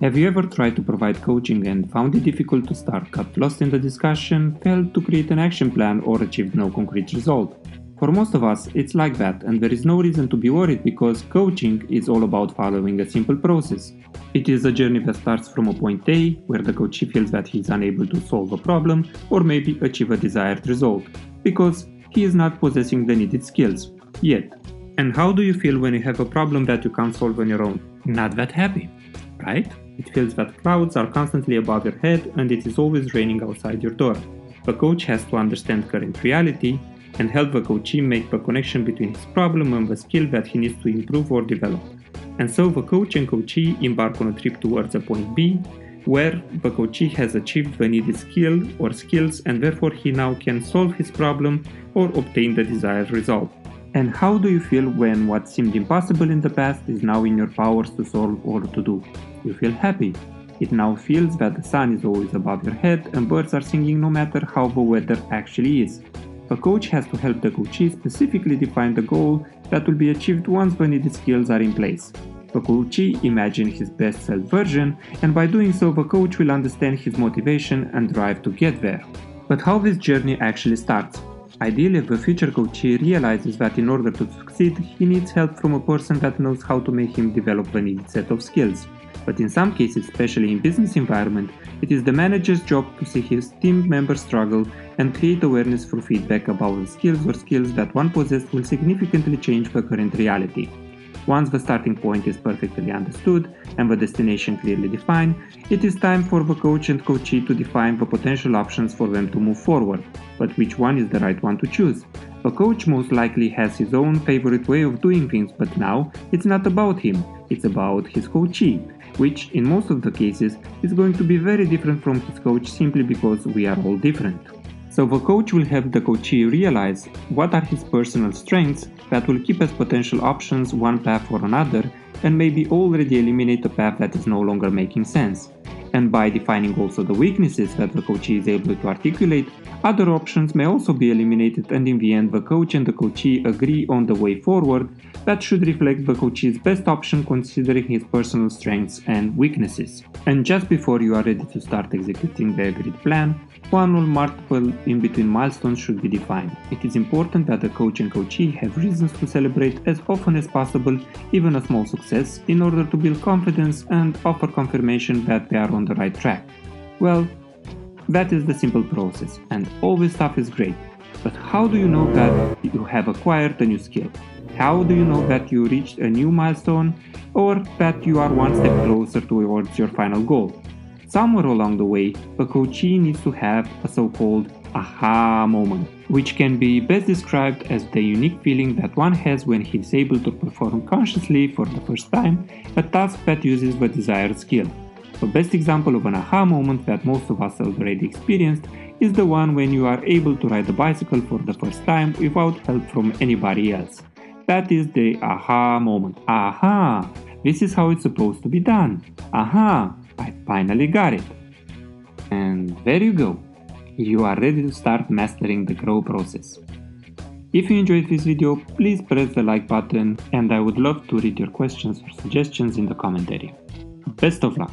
Have you ever tried to provide coaching and found it difficult to start, got lost in the discussion, failed to create an action plan, or achieved no concrete result? For most of us, it's like that, and there is no reason to be worried because coaching is all about following a simple process. It is a journey that starts from a point A, where the coachee feels that he is unable to solve a problem or maybe achieve a desired result, because he is not possessing the needed skills, yet. And how do you feel when you have a problem that you can't solve on your own? Not that happy, right? It feels that clouds are constantly above your head and it is always raining outside your door. The coach has to understand current reality and help the coachee make the connection between his problem and the skill that he needs to improve or develop. And so the coach and coachee embark on a trip towards a point B, where the coachee has achieved the needed skill or skills and therefore he now can solve his problem or obtain the desired result. And how do you feel when what seemed impossible in the past is now in your powers to solve or to do? You feel happy. It now feels that the sun is always above your head and birds are singing no matter how the weather actually is. The coach has to help the coachee specifically define the goal that will be achieved once the needed skills are in place. The coachee imagines his best self version, and by doing so the coach will understand his motivation and drive to get there. But how this journey actually starts? Ideally, the future coachee realizes that in order to succeed, he needs help from a person that knows how to make him develop the needed set of skills. But in some cases, especially in business environment, it is the manager's job to see his team members struggle and create awareness through feedback about the skills that one possesses will significantly change the current reality. Once the starting point is perfectly understood and the destination clearly defined, it is time for the coach and coachee to define the potential options for them to move forward. But which one is the right one to choose? The coach most likely has his own favorite way of doing things, but now it's not about him, it's about his coachee, which in most of the cases is going to be very different from his coach simply because we are all different. So the coach will help the coachee realize what are his personal strengths that will keep as potential options one path or another and maybe already eliminate a path that is no longer making sense. And by defining also the weaknesses that the coachee is able to articulate, other options may also be eliminated and in the end the coach and the coachee agree on the way forward that should reflect the coachee's best option considering his personal strengths and weaknesses. And just before you are ready to start executing the agreed plan, one or multiple in-between milestones should be defined. It is important that the coach and coachee have reasons to celebrate as often as possible even a small success in order to build confidence and offer confirmation that they are on the right track. Well, that is the simple process, and all this stuff is great. But how do you know that you have acquired a new skill? How do you know that you reached a new milestone or that you are one step closer towards your final goal? Somewhere along the way, the coachee needs to have a so-called aha moment, which can be best described as the unique feeling that one has when he is able to perform consciously for the first time a task that uses the desired skill. The best example of an aha moment that most of us have already experienced is the one when you are able to ride a bicycle for the first time without help from anybody else. That is the aha moment. Aha! This is how it's supposed to be done. Aha! I finally got it. And there you go. You are ready to start mastering the grow process. If you enjoyed this video, please press the like button and I would love to read your questions or suggestions in the comment area. Best of luck!